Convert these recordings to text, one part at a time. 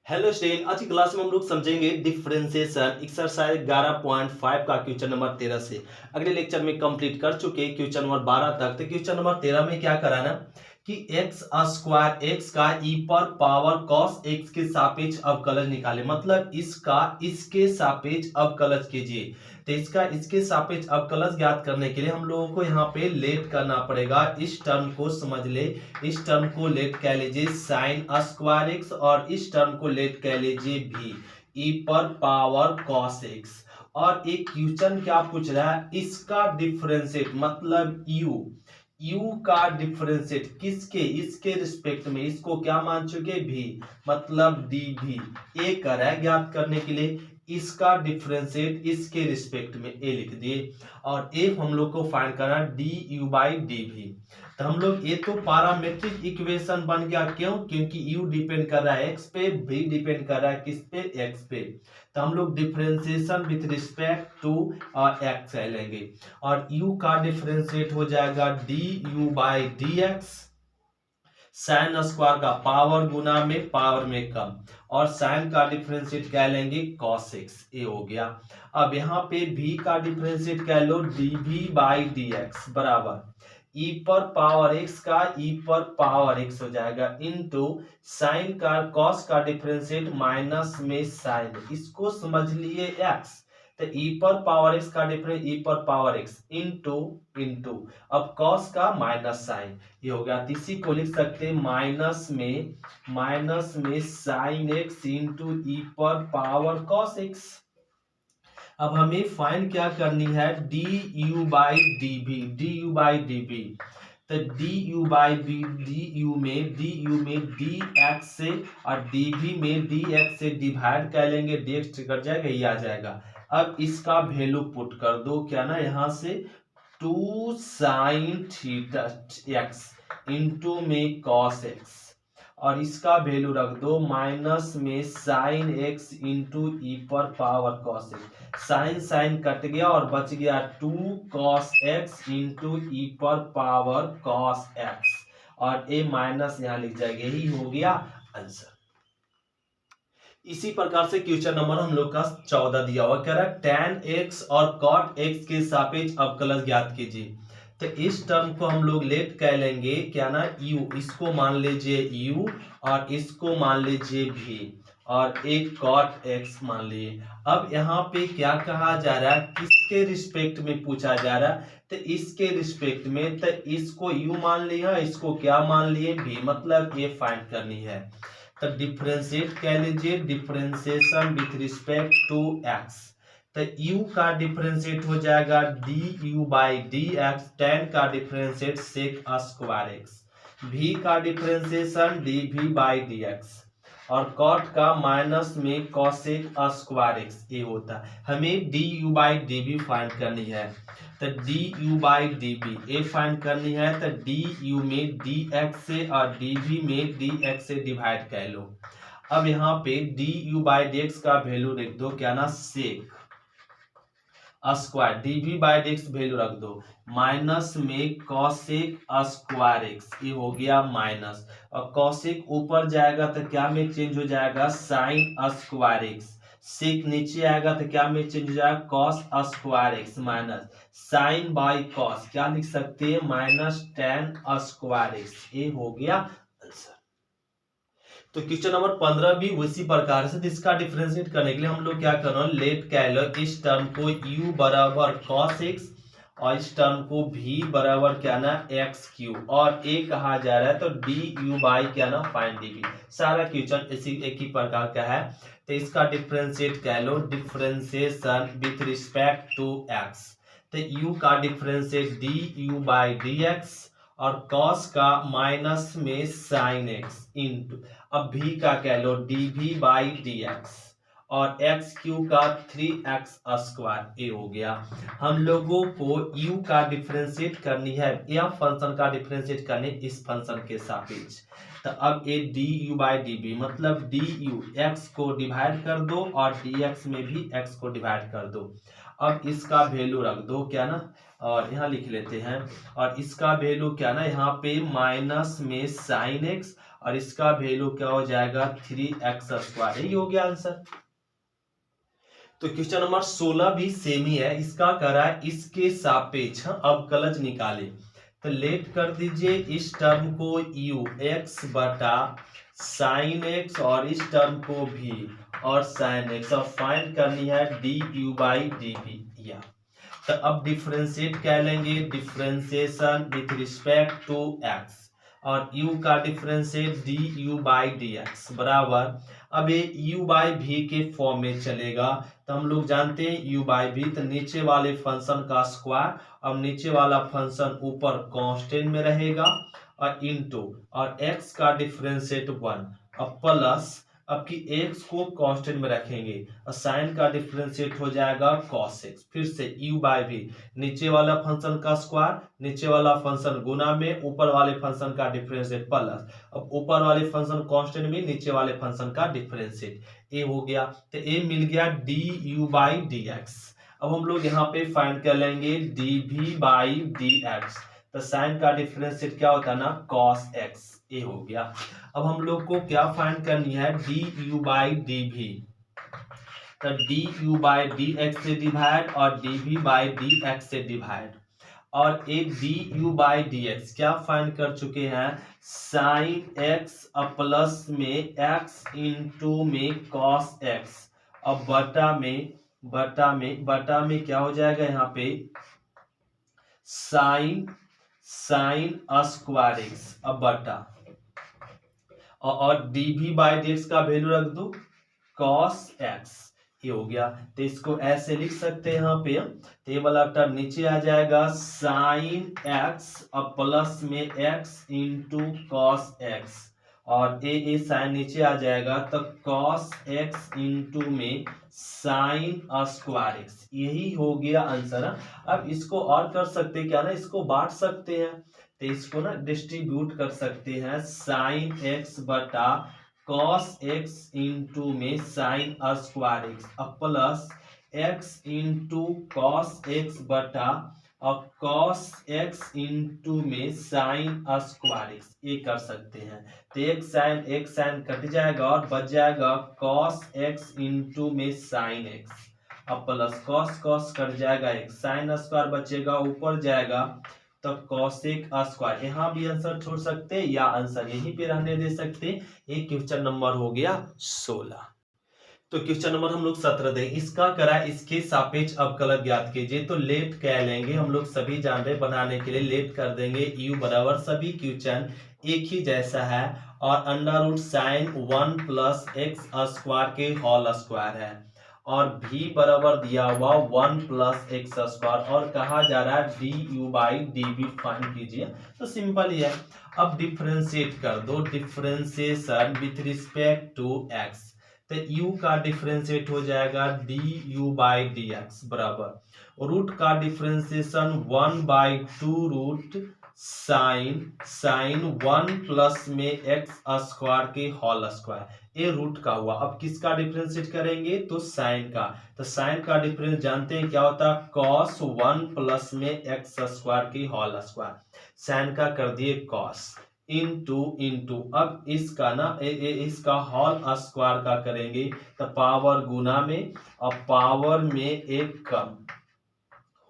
Hello student, आज की class में हम लोग समझेंगे डिफरेंशिएशन एक्सरसाइज 11.5 का क्वेश्चन नंबर 13 से। अगले लेक्चर में कंप्लीट कर चुके क्वेश्चन नंबर 12 तक। तो क्वेश्चन नंबर 13 में क्या कराना कि एक्स स्क्वायर एक्स का ई पर पावर कॉस एक्स के सापेक्ष अवकलज निकाले, मतलब इसका इसके सापेक्ष अवकलज कीजिए। तो इसका इसके सापेक्ष अवकलज ज्ञात करने के लिए हम लोगों को यहाँ पे लेट करना पड़ेगा। इस टर्म को समझ ले, इस टर्म को लेट कह लीजिए साइन स्क्वायर एक्स और इस टर्म को लेट कह लीजिए भी ई पर पावर कॉस एक्स। और एक क्वेश्चन क्या पूछ रहा है, इसका डिफरेंशिएट मतलब यू का डिफरेंशिएट किसके इसके रिस्पेक्ट में, इसको क्या मान चुके भी, मतलब डी भी। ए कर है ज्ञात करने के लिए इसका डिफरेंशिएट इसके रिस्पेक्ट में ए लिख दिए, और ए हम लोग को फाइंड करना डी यू बाई डी भी। तो हम लोग ये तो पैरामेट्रिक इक्वेशन बन गया, क्यों? क्योंकि u डिपेंड कर रहा है एक्स पे, v डिपेंड कर रहा है किस पे, एक्स पे। तो हम लोग differentiation with respect to x लेंगे, और u का डिफरेंशिएट हो जाएगा d u by d x. Sine square का पावर गुना में पावर में कम, और साइन का डिफरेंशिएट क्या लेंगे, कॉस एक्स। ये हो गया। अब यहाँ पे v का डिफरेंशिएट कह लो d v by d x बराबर ई पर पावर एक्स का ई पर पावर एक्स हो जाएगा इनटू साइन का कॉस का डिफरेंशिएट माइनस में साइन, इसको समझ लिए एक्स। तो ई पर पावर एक्स का डिफरेंस ई पर पावर एक्स इनटू इनटू अब कॉस का माइनस साइन, ये हो गया। इसी को लिख सकते हैं माइनस में साइन एक्स इंटू ई पर पावर कॉस एक्स। अब हमें फाइंड क्या करनी है, d u by d b, d u by d b. तो d u by b, d u में डी एक्स से और डी बी में डी एक्स से डिवाइड कर लेंगे, डी एक्स कट जाएगा, ये आ जाएगा। अब इसका वैल्यू पुट कर दो, क्या ना, यहाँ से 2 साइन थीटा एक्स इंटू में कॉस एक्स, और इसका वैल्यू रख दो माइनस में साइन एक्स इंटू ई पर power cos x. Sine sine cut गया और बच गया 2 कॉस एक्स इंटू ई पर पावर कॉस एक्स, और ए माइनस यहाँ लिख जाएगा, यही हो गया आंसर। इसी प्रकार से क्वेश्चन नंबर हम लोग का 14 दिया हुआ, कह रहा है tan x और cot x के सापेक्ष अवकलज ज्ञात कीजिए। तो इस टर्म को हम लोग लेट कह लेंगे, क्या ना, u, इसको मान लीजिए u और इसको मान लीजिए v, और एक cot x मान लिए। अब यहाँ पे क्या कहा जा रहा है, किसके रिस्पेक्ट में पूछा जा रहा है, तो इसके रिस्पेक्ट में। तो इसको u मान लिया, इसको क्या मान लिए, v, मतलब ये फाइंड करनी है। तो डिफरेंशिएट कह लीजिए, differentiation with respect to x. तो u का डिफरेंशिएट हो जाएगा d u by d x, tan का differentiate sec square x, v का differentiation d v by d x, और कॉट का माइनस में कॉसेक स्क्वायर एक्स, ये होता है। हमें d u by d b find करनी है। तो d u by d b ए फाइंड करनी है। तो डी यू में डी एक्स से और डी बी में डी एक्स से डिवाइड कर लो। अब यहाँ पे d u by d x का वैल्यू लिख दो, क्या ना, sec square, d v by d x value रख दो माइनस में कॉसेक स्क्वायर एक्स, ये हो गया माइनस, और कॉसेक ऊपर जाएगा तो क्या में चेंज हो जाएगा, साइन स्क्वायर एक्स। सेक नीचे आएगा तो क्या में चेंज हो जाएगा, cos square x minus sine by cos, क्या लिख सकते हैं, माइनस टेन स्क्वायर एक्स, ये हो गया आंसर। तो क्वेश्चन नंबर 15 भी उसी प्रकार से, इसका डिफरेंशिएट करने के लिए हम लोग क्या करना, लेट कह लो इस टर्म को u बराबर cos x और इस टर्म को v बराबर क्या ना एक्स क्यू, और a कहा जा रहा है तो डी यू बाई क्या ना फाइंड डी बी। सारा क्वेश्चन इसी एक ही प्रकार का है। तो इसका डिफरेंशिएट कह लो, differentiation with respect to x। तो u का differentiate d u by d x, और cos का माइनस में साइन x इंटू अब v का कह लो d v by d x, और एक्स क्यू का 3x स्क्वायर, ये हो गया। हम लोगों को u का डिफरेंशिएट करनी है, या फंक्शन का डिफरेंशिएट करने इस फंक्शन के सापेक्ष। तो अब ये d u by d b, मतलब डी यू एक्स को डिवाइड कर दो और डी एक्स में भी एक्स को डिवाइड कर दो। अब इसका वैल्यू रख दो, क्या ना, और यहाँ लिख लेते हैं, और इसका वैल्यू क्या ना, यहाँ पे माइनस में साइन एक्स और इसका वैल्यू क्या हो जाएगा 3x स्क्वायर। यही हो गया आंसर। तो क्वेश्चन नंबर 16 भी सेम ही है, इसका कह रहा है इसके सापेक्ष अवकलज निकाले। तो लेट कर दीजिए इस टर्म को u x बटा साइन x और इस टर्म को भी और साइन x, और फाइंड करनी है d u by d v. या तो अब डिफरेंशिएट क्या लेंगे, differentiation with respect to x, और u का differentiate d u by d x बराबर, अब ये u बाई वी के फॉर्म में चलेगा। तो हम लोग जानते हैं u बाई वी, तो नीचे वाले फंक्शन का स्क्वायर, अब नीचे वाला फंक्शन ऊपर कांस्टेंट में रहेगा और इनटू, और x का डिफरेंशिएट 1, अब प्लस, अब की x को कांस्टेंट में रखेंगे और साइन का डिफरेंशिएट हो जाएगा cos x। फिर से u बाई वी, नीचे वाला फंक्शन का स्क्वायर, नीचे वाला फंक्शन गुना में, ऊपर वाले फंक्शन का डिफरेंशिएट प्लस, अब ऊपर वाले फंक्शन कांस्टेंट में, नीचे वाले फंक्शन का डिफरेंशिएट, ए हो गया। तो ए मिल गया d u by d x. अब हम लोग यहाँ पे फाइंड कर लेंगे d v by d x. तो साइन का डिफरेंशिएट क्या होता है ना cos x, ए हो गया। अब हम लोग को क्या फाइंड करनी है, d u by d v. तो d u by d x से डिवाइड और d v by d x से डिवाइड, और एक d u by d x क्या फाइंड कर चुके हैं, साइन एक्स प्लस में एक्स इंटू में cos x, अब बटा में क्या हो जाएगा यहाँ पे साइन स्क्वायर x, अब बटा, और d v by d x का वैल्यू रख दो cos x, ये हो गया। तो इसको ऐसे लिख सकते हैं यहाँ पे, तो ये वाला टर्म नीचे आ जाएगा साइन x अब प्लस में x इंटू cos x, और ए साइन नीचे आ जाएगा, तो cos x इंटू में साइन स्क्वायर x, यही हो गया आंसर। अब इसको और कर सकते क्या ना, इसको बांट सकते हैं, तो इसको ना डिस्ट्रीब्यूट कर सकते हैं, साइन x बटा cos x इंटू में साइन स्क्वायर x, अब plus x into cos x बटा और cos x इंटू में साइन स्क्वायर x, ये कर सकते हैं। तो एक साइन कट जाएगा और बच जाएगा cos x इंटू में साइन x, अब प्लस cos कट जाएगा, एक साइन स्क्वायर बचेगा, ऊपर जाएगा तो cosec स्क्वायर। यहाँ भी आंसर छोड़ सकते या आंसर यहीं पे रहने दे सकते। एक क्वेश्चन नंबर हो गया 16। तो क्वेश्चन नंबर हम लोग 17 दें, इसका करा इसके सापेक्ष अवकलज ज्ञात कीजिए। तो लेट क्या लेंगे, हम लोग सभी जान रहे, बनाने के लिए लेट कर देंगे u बराबर, सभी क्वेश्चन एक ही जैसा है, और under root sine 1 plus x square के होल स्क्वायर है, और v बराबर दिया हुआ 1 प्लस एक्स स्क्वायर, और कहा जा रहा है d u by d v find कीजिए। तो सिंपल ही है, अब डिफरेंशिएट कर दो, differentiation with respect to x, तो u का डिफरेंशिएट हो जाएगा d u by d x बराबर, रूट का differentiation 1 by 2 root sine 1 plus में एक्स स्क्वायर के होल स्क्वायर, ये रूट का हुआ। अब किसका डिफरेंशिएट करेंगे, तो साइन का, तो साइन का डिफरेंस जानते हैं क्या होता है, cos 1 प्लस में एक्स स्क्वायर की होल स्क्वायर, साइन का कर दिए cos इंटू, अब इसका ना इसका होल स्क्वायर का करेंगे, तो पावर गुना में और पावर में एक कम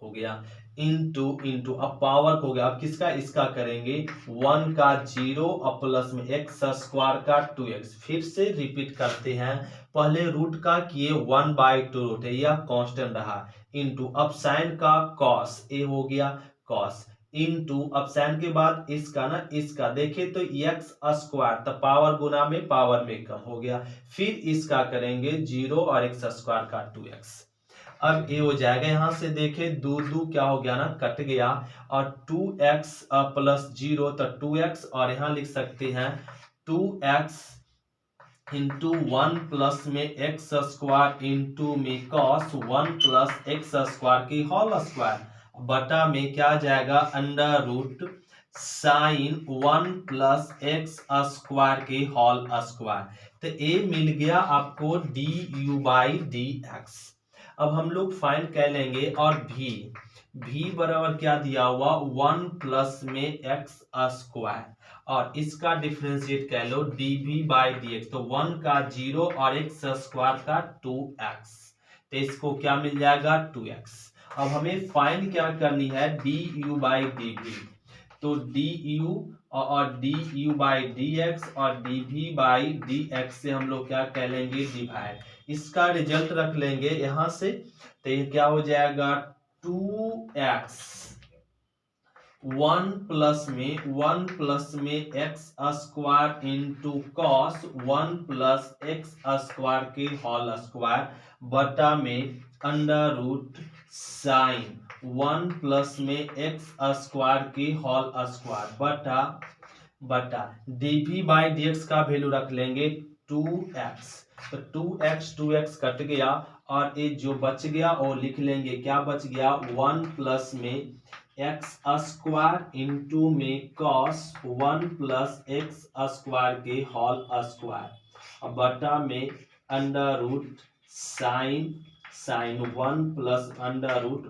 हो गया, इंटू अब पावर हो गया, अब किसका, इसका करेंगे 1 का 0 और प्लस में एक्स स्क्वायर का 2x। फिर से रिपीट करते हैं, पहले रूट का किए 1 बाई 2 रूट है, यह कांस्टेंट रहा, इंटू अब साइन का cos, ए हो गया cos, इंटू अब साइन के बाद इसका देखे तो एक्स स्क्वायर, तो पावर गुना में पावर में कम हो गया, फिर इसका करेंगे 0 और एक्स स्क्वायर का 2x। अब ये हो जाएगा, यहां से देखे दो क्या हो गया ना, कट गया, और 2x प्लस 0 तो 2x, और यहाँ लिख सकते हैं 2x इंटू 1 प्लस में एक्स स्क्वायर इंटू में cos 1 प्लस एक्स स्क्वायर की होल स्क्वायर, बटा में क्या जाएगा under root sine 1 plus x square के होल स्क्वायर। तो ए मिल गया आपको d u by d x. अब हम लोग फाइंड कर लेंगे, और v बराबर क्या दिया हुआ 1 प्लस में एक्स स्क्वायर, और इसका डिफरेंशिएट कह लो dv बाई dx। तो 1 का 0 और x स्क्वायर का 2x, तो इसको क्या मिल जाएगा 2x। अब हमें फाइंड क्या करनी है du बाई dv। तो du और du बाई dx और dv बाई dx से हम लोग क्या कह लेंगे डिवाइड। इसका रिजल्ट रख लेंगे यहां से, तो ये क्या हो जाएगा 2x 1 प्लस में x square into cos 1 plus x square के होल स्क्वायर बटा में अंडर रूट साइन 1 प्लस में एक्स स्क्वायर के होल स्क्वायर बटा dv बाई dx का वैल्यू रख लेंगे 2x। तो 2x कट गया और ये जो बच गया वो लिख लेंगे, क्या बच गया 1 प्लस में एक्स स्क्वायर इंटू में कॉस 1 प्लस एक्स स्क्वायर के होल स्क्वायर बटा में under root sine 1 plus under root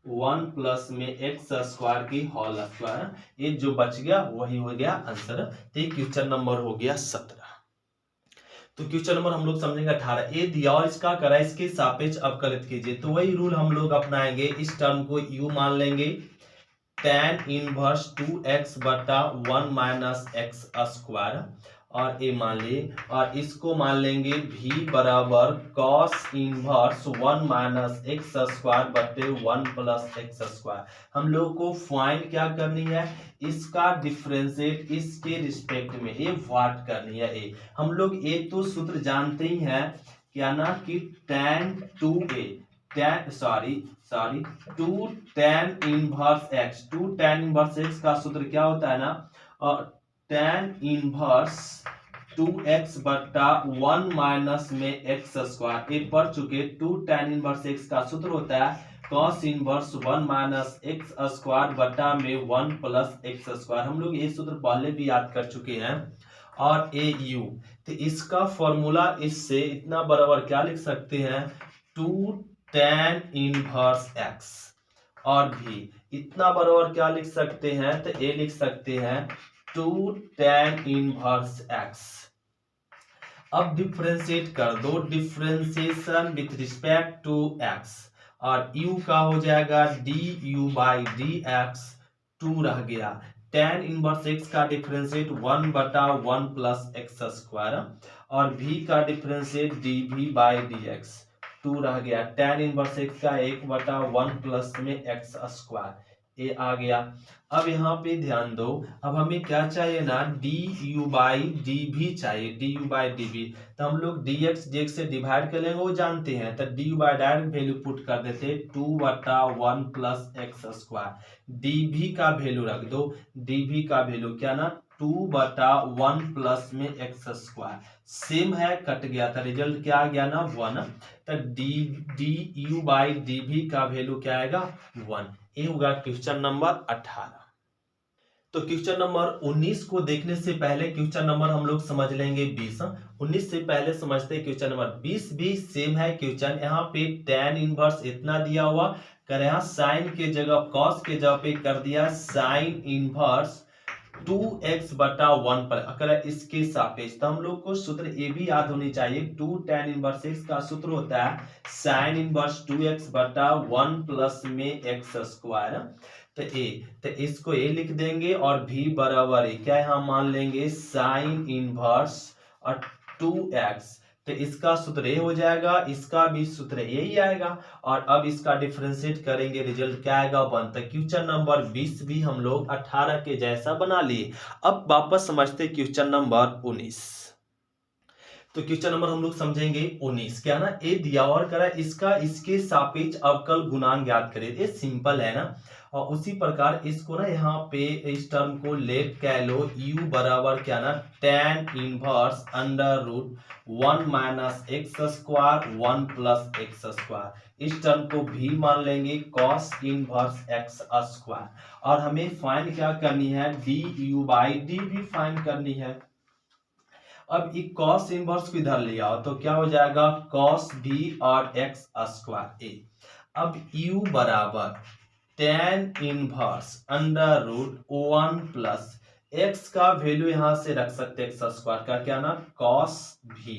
1 plus में एक्स स्क्वायर की होल स्क्वायर। ये जो बच गया वही हो गया आंसर। तो क्वेश्चन नंबर हो गया 17। तो क्वेश्चन नंबर हम लोग समझेंगे 18। ए दिया और इसका करा, इसके सापेक्ष अवकलित कीजिए। तो वही रूल हम लोग अपनाएंगे, इस टर्म को u मान लेंगे tan इनवर्स 2x बटा 1 माइनस एक्स स्क्वायर और a मान लिए, और इसको मान लेंगे v बराबर cos inverse 1 minus x square बटे 1 प्लस एक्स स्क्वायर। हम लोग को फाइंड क्या करनी है, इसका डिफरेंशिएट इसके रिस्पेक्ट में ए व्हाट करनी है। ए हम लोग ए तो सूत्र जानते ही हैं, क्या ना कि tan 2a to tan inverse x, 2 tan inverse x का सूत्र क्या होता है ना, और tan इनवर्स 2x बटा 1 माइनस में एक्स स्क्वायर। एक पढ़ चुके, 2 tan इनवर्स x का सूत्र होता है cos inverse 1 minus x square बटा में 1 प्लस एक्स स्क्वायर। हम लोग ये सूत्र पहले भी याद कर चुके हैं। और ए यू, तो इसका फॉर्मूला इससे इतना बराबर क्या लिख सकते हैं 2 tan इनवर्स x, और भी इतना बराबर क्या लिख सकते हैं, तो ए लिख सकते हैं 2 tan इनवर्स x। अब डिफरेंशिएट कर दो, differentiation with respect to x, और u का हो जाएगा du बाई dx, 2 रह गया। tan इनवर्स x का डिफरेंशिएट 1 बटा 1 प्लस एक्स स्क्वायर, और v का डिफरेंशिएट dv बाई dx, 2 रह गया। tan इनवर्स x का 1 बटा 1 प्लस में एक्स स्क्वायर, ये आ गया। अब यहाँ पे ध्यान दो, अब हमें क्या चाहिए ना du बाई dv चाहिए, du बाई dv। तो हम लोग dx से डिवाइड कर लेंगे, वो जानते हैं। तो du by direct value put कर देते 2 बटा 1 प्लस एक्स स्क्वायर। dv का वैल्यू रख दो, dv का वैल्यू क्या ना 2 बटा 1 प्लस में एक्स स्क्वायर, सेम है कट गया था, रिजल्ट क्या आ गया ना 1। तो du बाई dv का वैल्यू क्या आएगा 1। ये होगा क्वेश्चन नंबर 18। तो क्वेश्चन नंबर 19 को देखने से पहले क्वेश्चन नंबर हम लोग समझ लेंगे 20। 19 से पहले समझते हैं क्वेश्चन नंबर 20 भी सेम है क्वेश्चन। यहाँ पे tan इनवर्स इतना दिया हुआ, कर यहाँ साइन के जगह cos के जगह पे कर दिया साइन इनवर्स 2x बटा 1 पर, अगर इसके सापेक्ष। तो हम लोग को सूत्र ये भी याद होनी चाहिए, 2 tan इनवर्स x का सूत्र होता है साइन इनवर्स 2x बटा 1 प्लस में एक्स स्क्वायर। तो इसको ए लिख देंगे, और v बराबर क्या यहाँ मान लेंगे साइन इनवर्स और 2x। तो इसका सूत्र ए हो जाएगा, इसका भी सूत्र यही आएगा, और अब इसका डिफरेंशिएट करेंगे, रिजल्ट क्या आएगा 1। तो क्वेश्चन नंबर 20 भी हम लोग 18 के जैसा बना लिए। अब वापस समझते क्वेश्चन नंबर 19। तो क्वेश्चन नंबर हम लोग समझेंगे 19। क्या ना ए दिया और करा, इसका इसके सापेक्ष अवकल गुणांक ज्ञात करें। ये सिंपल है ना, और उसी प्रकार इसको ना यहाँ पे इस टर्म को लेट कह लो u बराबर क्या ना tan inverse under root 1 minus x square 1 plus x square. इस टर्म को भी मान लेंगे cos इनवर्स एक्स स्क्वायर, और हमें फाइंड क्या करनी है du बाई dv फाइंड करनी है। अब एक cos इनवर्स को इधर ले आओ, तो क्या हो जाएगा cos v और x स्क्वायर a। अब u बराबर tan inverse under root 1 plus x का वैल्यू यहां से रख सकते हैं एक्स स्क्वायर का क्या ना cos भी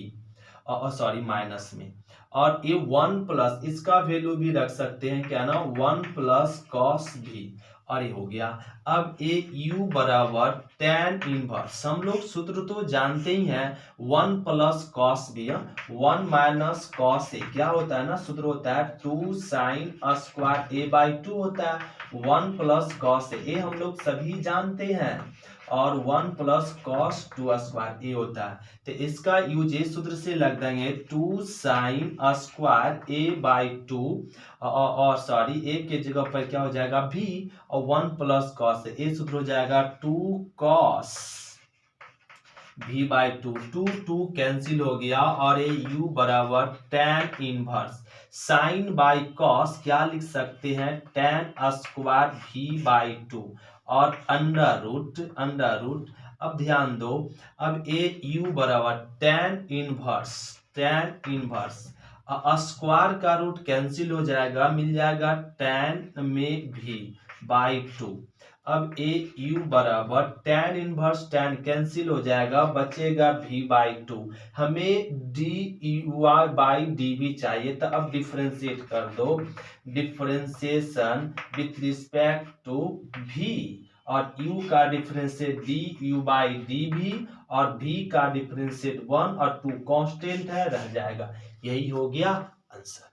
सॉरी माइनस में, और ये 1 प्लस इसका वैल्यू भी रख सकते हैं क्या ना 1 प्लस cos भी, और ये हो गया। अब ये u बराबर tan इनवर्स, हम लोग सूत्र तो जानते ही हैं 1 प्लस cos भी, 1 माइनस cos ए क्या होता है ना, सूत्र होता है 2 sin स्क्वायर a बाई 2 होता है 1 प्लस cos ए हम लोग सभी जानते हैं, और 1 प्लस cos 2 स्क्वायर ए होता है। तो इसका यूज इस सूत्र से लग देंगे 2 sin स्क्वायर a बाई 2, और सॉरी ए के जगह पर क्या हो जाएगा भी, और 1 प्लस cos ए सूत्र हो जाएगा 2 cos v बाई 2, 2 कैंसिल हो गया, और ये u बराबर tan inverse sine by cos क्या लिख सकते हैं tan स्क्वायर v बाई 2, और अंडर रूट। अब ध्यान दो, अब ये u बराबर tan इनवर्स स्क्वायर का रूट कैंसिल हो जाएगा, मिल जाएगा tan में v बाई 2। अब ए u बराबर tan इनवर्स tan कैंसिल हो जाएगा, बचेगा v बाई 2। हमें dy बाई dv चाहिए, तो अब डिफरेंशिएट कर दो, differentiation with respect to v, और u का डिफरेंशिएट du बाई dv, और v का डिफरेंशिएट 1 और 2 कांस्टेंट है, रह जाएगा। यही हो गया आंसर।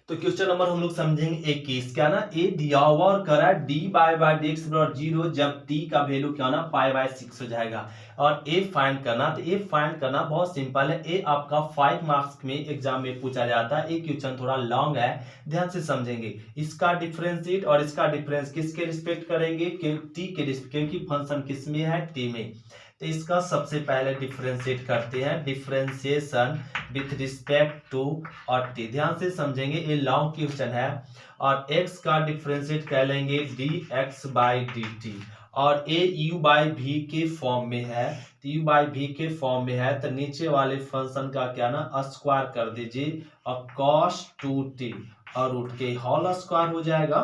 तो क्वेश्चन नंबर हम लोग समझेंगे 21 क्या ना, ए दिया हुआ और करा D by by d x बराबर 0 जब टी का वैल्यू क्या ना पाई बाई 6 हो जाएगा, और ए फाइंड करना। तो ए फाइंड करना बहुत सिंपल है, ए आपका 5 मार्क्स में एग्जाम में पूछा जाता है। एक क्वेश्चन थोड़ा लॉन्ग है, ध्यान से समझेंगे। इसका डिफरेंशिएट और इसका डिफरेंस किसके रिस्पेक्ट करेंगे, टी के रिस्पेक्ट, क्योंकि फंक्शन किस में है, टी में। तो इसका सबसे पहले डिफरेंशिएट करते हैं, डिफरेंशिएशन विथ रिस्पेक्ट टू और टी। ध्यान से समझेंगे, ये लॉन्ग क्वेश्चन है, और x का डिफरेंशिएट कर लेंगे dx बाई dt, और a u बाई v के फॉर्म में है, तो u बाई v के फॉर्म में है, तो नीचे वाले फंक्शन का क्या ना स्क्वायर कर दीजिए, और cos 2t और रूट के होल स्क्वायर हो जाएगा,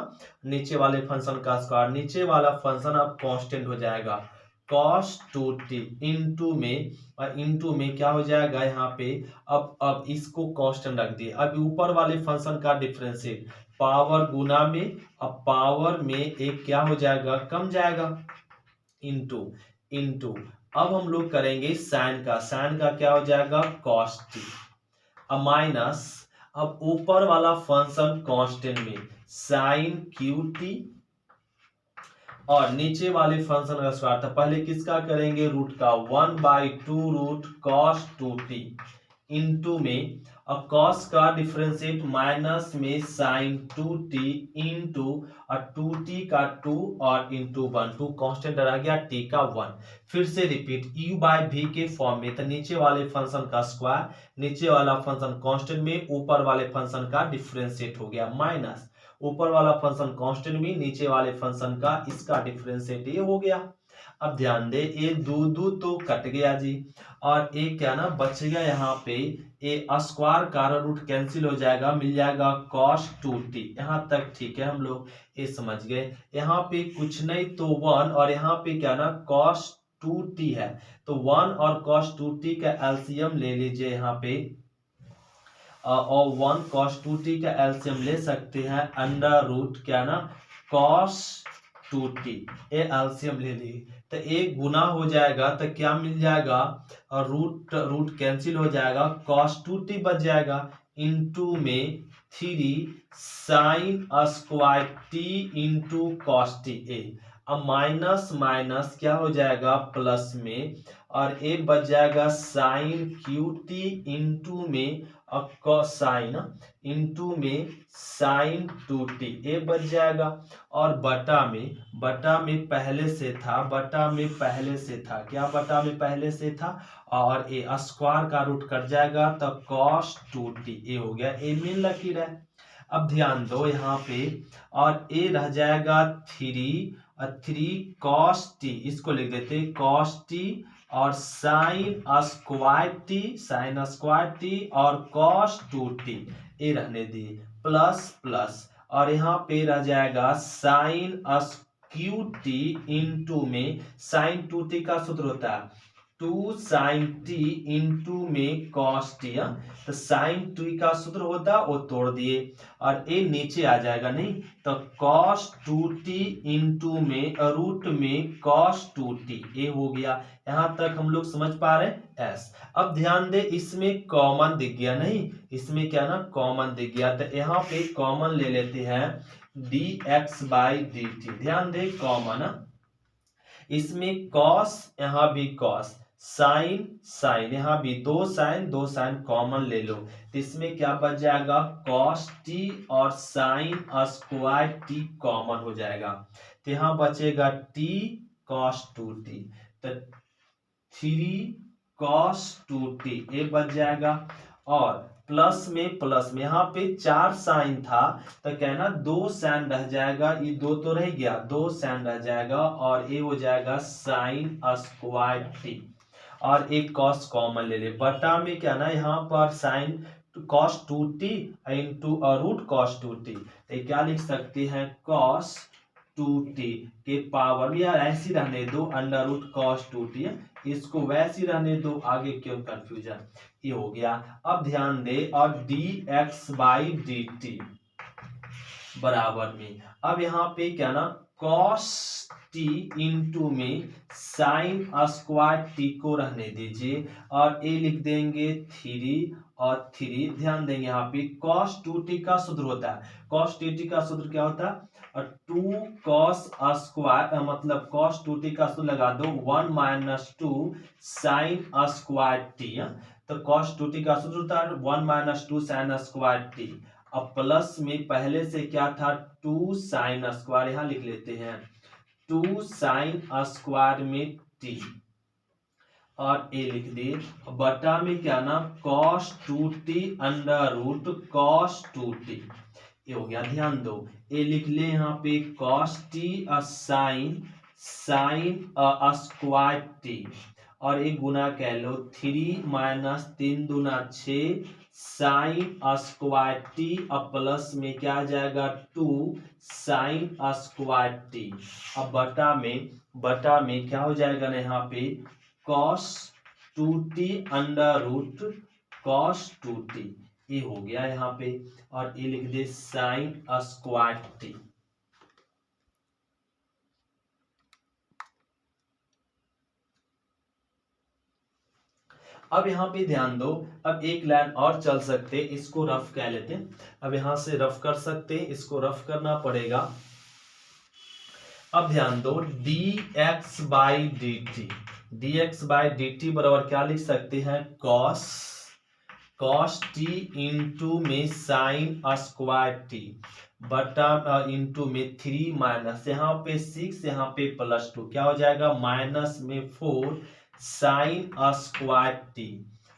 नीचे वाले फंक्शन का स्क्वायर, नीचे वाला फंक्शन अब कांस्टेंट हो जाएगा cos 2t इंटू में, और इंटू में क्या हो जाएगा यहाँ पे, अब इसको कांस्टेंट रख दिए। अब ऊपर वाले फंक्शन का डिफरेंशिएट पावर गुना में, अब पावर में एक क्या हो जाएगा, कम जाएगा, इंटू अब हम लोग करेंगे साइन का क्या हो जाएगा cos t, अब माइनस, अब ऊपर वाला फंक्शन कांस्टेंट में साइन qt, और नीचे वाले फंक्शन का स्क्वायर था, पहले किसका करेंगे, रूट का 1 by 2 root cos 2t into में, और cos का डिफरेंशिएट माइनस में sin 2t इंटू, और 2t का 2 और इंटू 1, 2 कांस्टेंट रह गया, t का 1। फिर से रिपीट, u बाई v के फॉर्म में, तो नीचे वाले फंक्शन का स्क्वायर, नीचे वाला फंक्शन कांस्टेंट में, ऊपर वाले फंक्शन का डिफरेंशिएट हो गया, माइनस ऊपर वाला फंक्शन कांस्टेंट में, नीचे वाले फंक्शन का इसका डिफरेंशिएट ये हो गया। अब ध्यान दे, ये दो तो कट गया जी, और एक क्या ना बच गया यहाँ पे, ये स्क्वायर का रूट कैंसिल हो जाएगा, मिल जाएगा cos 2t। यहाँ तक ठीक है, हम लोग ये समझ गए। यहाँ पे कुछ नहीं तो 1, और यहाँ पे क्या ना cos 2t है, तो 1 और cos 2t का एलसीएम ले लीजिए यहाँ पे, और 1 cos 2t का एलसीएम ले सकते हैं, अंडर रूट क्या ना cos 2t, ये एलसीएम ले ली, तो एक गुना हो जाएगा, तो क्या मिल जाएगा, और रूट कैंसिल हो जाएगा, cos 2t बच जाएगा, इंटू में 3 sin square t into cos t a, अब माइनस माइनस क्या हो जाएगा, प्लस में, और ए बच जाएगा sin qt इंटू में, और कोसाइन इंटू में sin 2t ए बच जाएगा, और बटा में पहले से था, क्या बटा में पहले से था, और ए स्क्वायर का रूट कट जाएगा, तो cos 2t ए हो गया, ए में लकीर है। अब ध्यान दो यहाँ पे, और ए रह जाएगा 3 cos t, इसको लिख देते cos t, और sin स्क्वायर t और cos 2t ए रहने दिए, प्लस और यहाँ पे रह जाएगा साइन स्क्यू टी इंटू में साइन 2t का सूत्र होता है 2 साइन टी इंटू में कॉस टी। तो साइन टी का सूत्र होता वो तोड़ दिए और ए नीचे आ जाएगा, नहीं तो कॉस 2t इंटू में रूट में कॉस 2t ए हो गया। यहां तक हम लोग समझ पा रहे हैं एस। अब ध्यान दे इसमें कॉमन दिख गया, नहीं इसमें क्या ना कॉमन दिख गया, तो यहाँ पे कॉमन ले लेते हैं dx बाई डी टी। ध्यान दे कॉमन, इसमें कॉस यहाँ भी कॉस साइन साइन यहाँ भी दो साइन कॉमन ले लो, तो इसमें क्या बच जाएगा कॉस टी और साइन स्क्वायर टी कॉमन हो जाएगा, तो यहाँ बचेगा टी कॉस 2t, तो 3 कॉस 2t ये बच जाएगा। और प्लस में यहाँ पे 4 साइन था तो कहना 2 साइन रह जाएगा, ये 2 तो रह गया 2 साइन रह जाएगा और ये हो जाएगा साइन स्क्वायर टी और एक कॉस कॉमन ले ले बटा में क्या ना यहाँ पर sine cos 2t into root cos 2t, तो क्या लिख सकते हैं कॉस 2t के पावर यार ऐसी रहने दो अंडर रूट कॉस 2t, इसको वैसी रहने दो, आगे क्यों कंफ्यूजन, ये हो गया। अब ध्यान दे और dx बाई डी टी बराबर में अब यहाँ पे क्या ना cos t इंटू में साइन स्क्वायर t को रहने दीजिए और a लिख देंगे 3 और 3 ध्यान देंगे यहाँ पे cos 2t का सूत्र होता है, cos 2t का सूत्र क्या होता है और 2 cos स्क्वायर मतलब cos 2t का सूत्र लगा दो 1 माइनस 2 साइन स्क्वायर t, तो cos 2t का सूत्र होता है 1 माइनस 2 साइन स्क्वायर t। अब प्लस में पहले से क्या था 2 साइन स्क्वायर यहाँ लिख लेते हैं 2 साइन स्क्वायर में t और ए लिख दिए बटा में क्या ना cos 2t under root cos 2t ये हो गया। ध्यान दो ए लिख ले यहाँ पे cos t sine square t और एक गुना कह लो 3 माइनस 3 दूना 6 साइन स्क्वायर टी अब प्लस में क्या आ जाएगा 2 साइन स्क्वायर टी। अब बटा में क्या हो जाएगा ना यहाँ पे cos 2t under root cos 2t ये हो गया यहाँ पे और ये लिख दे साइन स्क्वायर टी। अब यहाँ पे ध्यान दो, अब एक लाइन और चल सकते, इसको रफ कह लेते हैं, अब यहां से रफ कर सकते हैं, इसको रफ करना पड़ेगा। अब ध्यान दो dx बाई डी टी बराबर क्या लिख सकते हैं cos t इंटू में साइन स्क्वायर टी बटा इंटू में 3 माइनस यहाँ पे 6 यहाँ पे प्लस 2 क्या हो जाएगा माइनस में 4 साइन स्क्वायर टी।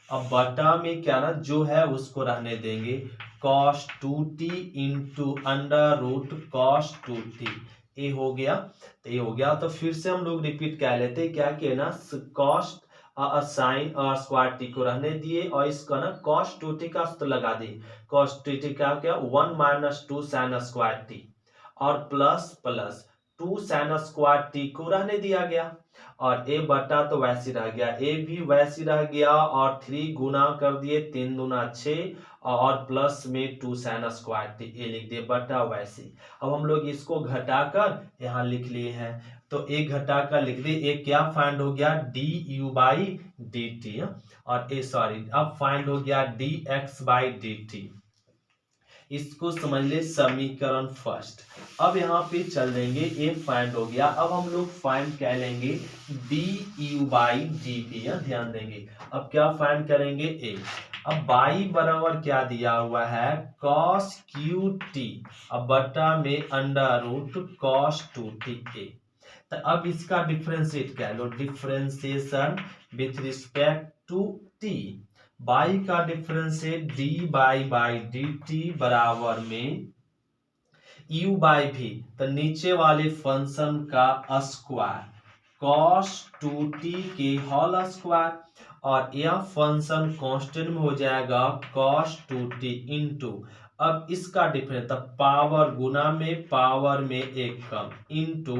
अब बटा में क्या ना जो है उसको रहने देंगे cos 2t into under root cos 2t ये हो गया, तो ये हो गया। तो फिर से हम लोग रिपीट कर लेते हैं क्या कि ना cos साइन स्क्वायर टी को रहने दिए और इसका ना cos 2t का सूत्र लगा दी, cos 2t का क्या 1 माइनस 2 साइन स्क्वायर टी और प्लस 2 साइन स्क्वायर टी को रहने दिया गया और ए बटा तो वैसे रह गया, ए भी वैसे रह गया और 3 गुना कर दिए 3 दूना 6 और प्लस में 2 साइन स्क्वायर टी ए लिख दिए बटा वैसे। अब हम लोग इसको घटाकर यहाँ लिख लिए हैं, तो एक घटाकर लिख दिए, एक क्या फाइंड हो गया d u by d T और ए सॉरी अब फाइंड हो गया D x by d T. इसको समझ ले समीकरण फर्स्ट। अब यहाँ पे चल देंगे ए फाइंड हो गया, अब हम लोग फाइंड कह लेंगे D u by d T, ध्यान देंगे अब क्या फाइंड करेंगे ए। अब बाई बराबर क्या दिया हुआ है cos क्यू टी अब बटा में अंडर रूट cos 2t ए। तो अब इसका डिफरेंशिएट कह लो, differentiation with respect to t, by का differentiate d by d t बराबर में यू बाई भी, तो नीचे वाले फंक्शन का स्क्वायर cos 2t के होल स्क्वायर और यह फंक्शन कांस्टेंट में हो जाएगा cos 2t इंटू अब इसका डिफरेंस, तब पावर गुना में पावर में एक कम इनटू,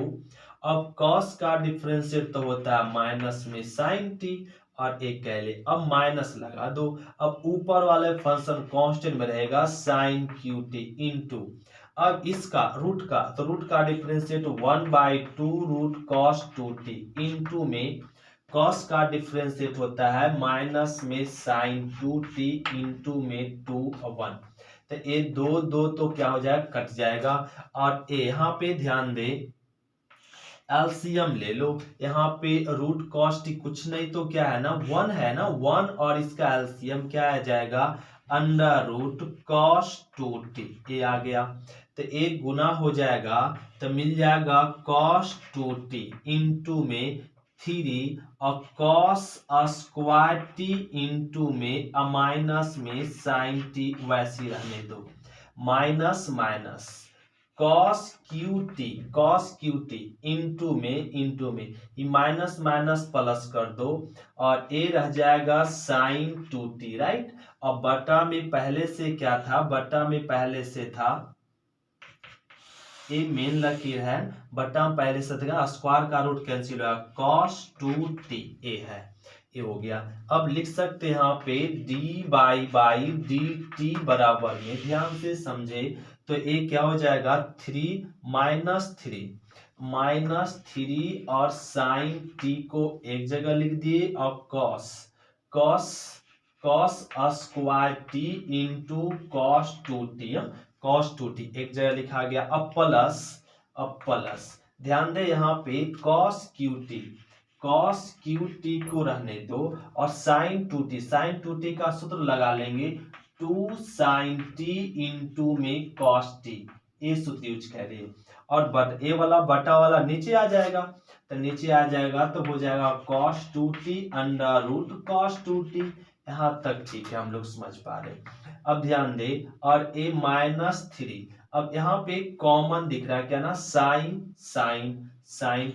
अब कॉस का डिफरेंशिएट तो होता है माइनस में साइन टी और एक कह ले, अब माइनस लगा दो, अब ऊपर वाले फंक्शन कांस्टेंट में रहेगा साइन क्यू टी इनटू, अब इसका रूट का, तो रूट का differentiate 1/2 root cos 2t into में कॉस का डिफरेंशिएट होता है माइनस में साइन 2t इनटू में 2/1, तो ये दो दो तो क्या हो जाएगा, कट जाएगा। और यहाँ पे ध्यान दे, एलसीएम ले लो, यहाँ पे रूट कॉस्ट कुछ नहीं तो क्या है ना, 1 है ना, 1 और इसका एलसीएम क्या आ जाएगा, अंडर रूट कॉस 2t, ये आ गया, तो एक गुना हो जाएगा, तो मिल जाएगा कॉस 2t इंटू में 3 और कॉस स्क्वायर टी इंटू में माइनस में साइन टी, वैसे रहने दो, minus minus cos Q T into में ये माइनस माइनस प्लस कर दो और ए रह जाएगा साइन 2t, राइट। और बटा में पहले से क्या था, बटा में पहले से था, ये मेन लकीर है, बटा में पहले से था, स्क्वायर का रूट कैंसिल होगा, cos 2t ए है, ये हो गया। अब लिख सकते हैं यहाँ पे dy बाई dt बराबर में, ध्यान से समझे, तो ये क्या हो जाएगा 3 माइनस 3 और साइन t को एक जगह लिख दिए और cos square t into cos 2t एक जगह लिखा गया, अब प्लस ध्यान दे यहाँ पे cos qt को रहने दो और sin 2t का सूत्र लगा लेंगे 2 sin t इंटू में cos t, ये सूत्र यूज करिए। और ए वाला बटा वाला नीचे आ जाएगा, तो नीचे आ जाएगा तो हो जाएगा cos 2t under root cos 2t, यहाँ तक ठीक है, हम लोग समझ पा रहे। अब ध्यान दे, और ए -3, अब यहाँ पे कॉमन दिख रहा है क्या ना, साइन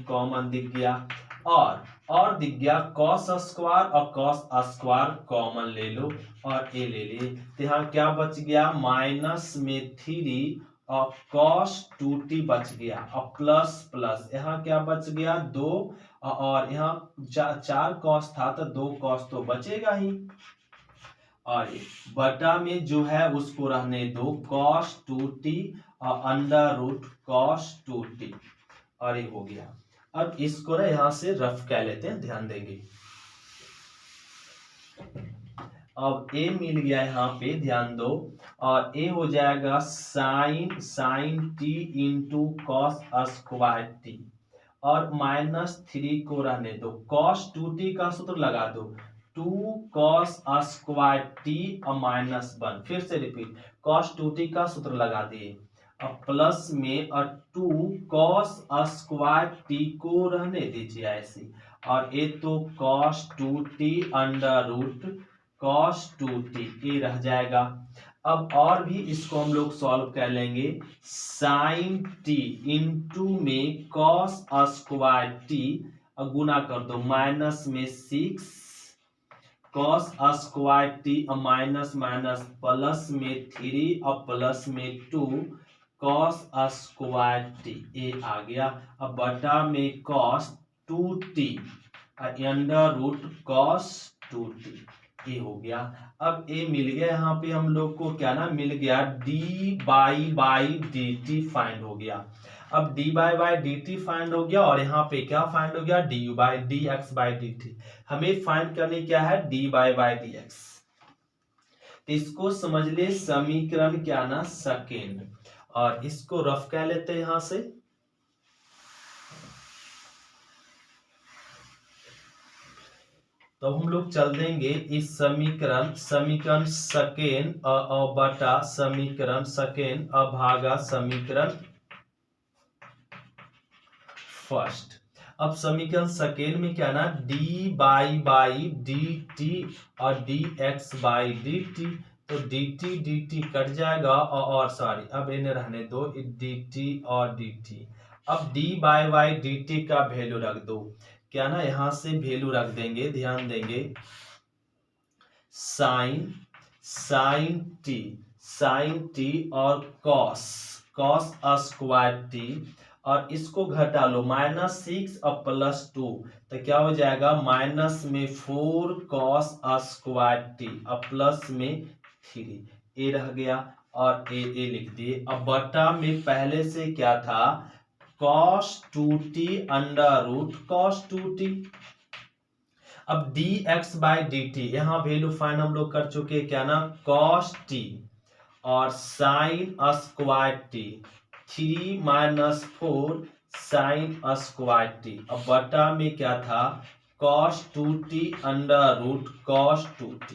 कॉमन दिख गया, और दिख गया कॉस स्क्वायर और कॉस स्क्वायर कॉमन ले लो और ए ले लिए, तो यहाँ क्या बच गया, माइनस में 3 और cos 2t बच गया और प्लस यहाँ क्या बच गया 2, और यहाँ 4 cos था तो 2 cos तो बचेगा ही, और बटा में जो है उसको रहने दो cos 2t और अंडर रूट cos 2t, और ये हो गया। अब इसको ना यहाँ से रफ कह लेते हैं, ध्यान देंगे। अब a मिल गया यहाँ पे, ध्यान दो, और a हो जाएगा sine t into cos square t, और -3 को रहने दो, cos 2t का सूत्र लगा दो 2 cos स्क्वायर t और -1, फिर से रिपीट, cos 2t का सूत्र लगा दिए और प्लस में और 2 cos स्क्वायर t को रहने दीजिए ऐसे, और ये तो cos 2t under root cos 2t ये रह जाएगा। अब और भी इसको हम लोग सॉल्व कर लेंगे, साइन t इंटू में cos स्क्वायर t और गुना कर दो, माइनस में 6 cos स्क्वायर t और माइनस प्लस में 3 और प्लस में 2 cos स्क्वायर t, ये आ गया। अब बटा में cos 2t under root cos 2t, ये हो गया। अब ए मिल गया, यहाँ पे हम लोग को क्या ना मिल गया, dy बाई dt फाइंड हो गया। अब dy बाई dt फाइंड हो गया, और यहाँ पे क्या फाइंड हो गया, dx बाई dt, हमें फाइंड करनी क्या है, dy बाई dx। तो इसको समझ ले समीकरण क्या ना सेकेंड, और इसको रफ कह लेते हैं यहाँ से। तो हम लोग चल देंगे इस समीकरण सेकेंड बटा समीकरण सेकेंड भागा समीकरण फर्स्ट। अब समीकरण सेकेंड में क्या ना, dy बाई dt और dx बाई dt, तो dt कट जाएगा और सॉरी अब इन्हें रहने दो dt और dt। अब dy बाई dt का वैल्यू रख दो, क्या ना यहां से वैल्यू रख देंगे, ध्यान देंगे, साइन साइन टी और कॉस स्क्वायर टी, और इसको घटा लो -6 और +2, तो क्या हो जाएगा माइनस में 4 कॉस स्क्वायर टी और प्लस में 3, ए रह गया और ए लिख दिए। अब बटा में पहले से क्या था cos 2t under root cos 2t। अब dx/dt यहाँ वैल्यू फाइंड हम लोग कर चुके क्या ना, cos t और sine square t, 3 - 4 sine square t. अब बटा में क्या था cos 2t under root cos 2t।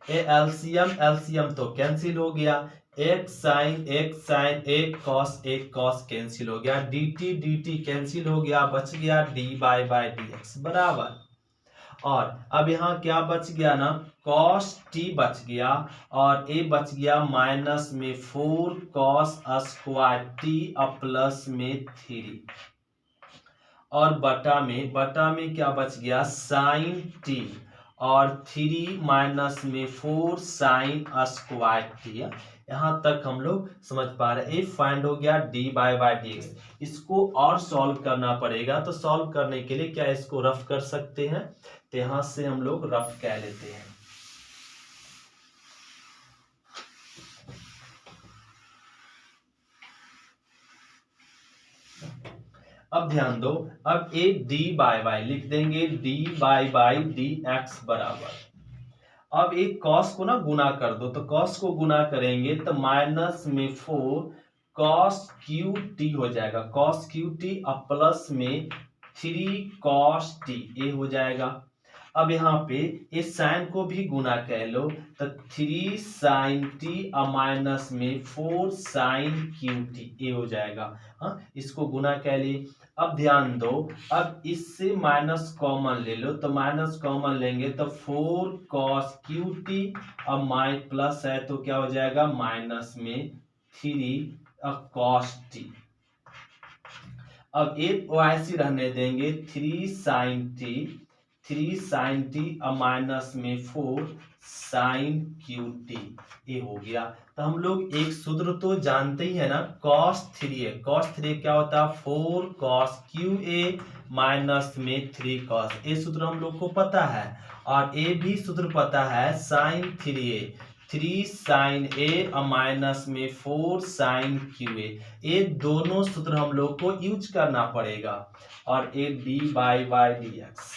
ए एलसीएम तो कैंसिल हो गया, एक साइन एक कॉस कैंसिल हो गया, dt कैंसिल हो गया, बच गया dy/dx बराबर। और अब यहाँ क्या बच गया ना, cos t बच गया और a बच गया माइनस में 4 cos स्क्वायर t और प्लस में 3, और बटा में क्या बच गया साइन t और 3 माइनस में 4 साइन स्क्वायर t। यहाँ तक हम लोग समझ पा रहे हैं। फाइंड हो गया dy/dx। इसको और सॉल्व करना पड़ेगा, तो सॉल्व करने के लिए क्या इसको रफ कर सकते हैं, तो यहां से हम लोग रफ कह लेते हैं। अब ध्यान दो, अब ए dy/y लिख देंगे, dy/dx बराबर। अब एक cos को ना गुना कर दो, तो cos को गुना करेंगे तो माइनस में 4 cos qt हो जाएगा, cos qt और प्लस में 3 cos t, ये हो जाएगा। अब यहाँ पे इस साइन को भी गुना कर लो, तो 3 sin t और माइनस में 4 sin qt, ये हो जाएगा। हाँ, इसको गुना कर लिए। अब ध्यान दो, अब इससे माइनस कॉमन ले लो, तो माइनस कॉमन लेंगे तो 4 cos qt और प्लस है तो क्या हो जाएगा माइनस में 3 cos t। अब एक ऐसी रहने देंगे, 3 sin t और माइनस में 4 sin qt, ये हो गया। तो हम लोग एक सूत्र तो जानते ही है ना, cos 3a, cos 3 क्या होता है 4 cos qa माइनस में 3 cos, ये सूत्र हम लोग को पता है। और ए भी सूत्र पता है sin 3a, 3 sin a और माइनस में 4 sin qa, ये दोनों सूत्र हम लोग को यूज करना पड़ेगा। और ए dy/dx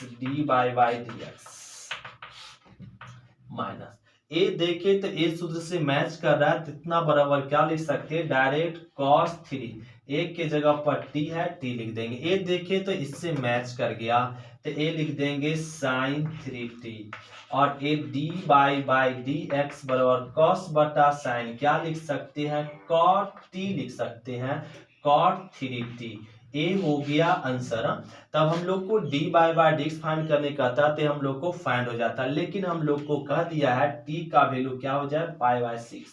माइनस ए देखे तो ए सूत्र से मैच कर रहा है, इतना बराबर क्या लिख सकते हैं डायरेक्ट cos 3, एक के जगह पर t है t लिख देंगे। ए देखे तो इससे मैच कर गया, तो ए लिख देंगे sin 3t। और ए dy/dx बराबर cos बटा sin क्या लिख सकते हैं cot t लिख सकते हैं, cot 3t, ए हो गया आंसर। तब हम लोग को dy/dx फाइंड करने का था, तो हम लोग को फाइंड हो जाता, लेकिन हम लोग को कह दिया है t का वैल्यू क्या हो जाए π/6।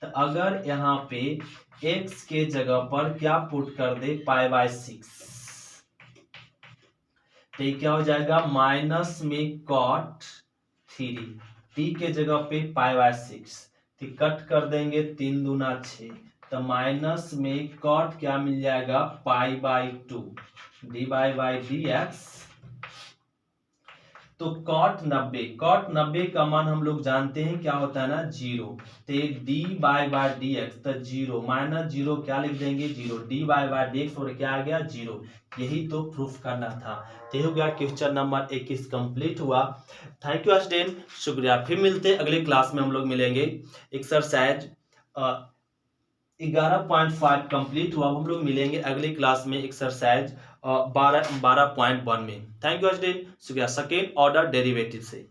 तो अगर यहाँ पे x के जगह पर क्या पुट कर दे π/6, तो ये क्या हो जाएगा माइनस में cot 3, t के जगह पे π/6, तो कट कर देंगे 3 दूना 6, तो माइनस में cot क्या मिल जाएगा π/2 dy/dx। तो cot 90 का मान हम लोग जानते हैं क्या होता है ना 0, तो dy/dx तो 0 माइनस 0 क्या लिख देंगे 0, dy/dx और क्या आ गया 0। यही तो प्रूफ करना था। तो ये हो गया क्वेश्चन नंबर 21 कंप्लीट हुआ। थैंक यू स्टूडेंट, शुक्रिया। फिर मिलते हैं अगले क्लास में, हम लोग मिलेंगे। एक्सरसाइज 11.5 कंप्लीट हुआ, हम लोग मिलेंगे अगले क्लास में एक्सरसाइज 12.1 में। थैंक यू स्टूडेंट, शुक्रिया। सेकेंड ऑर्डर डेरिवेटिव से।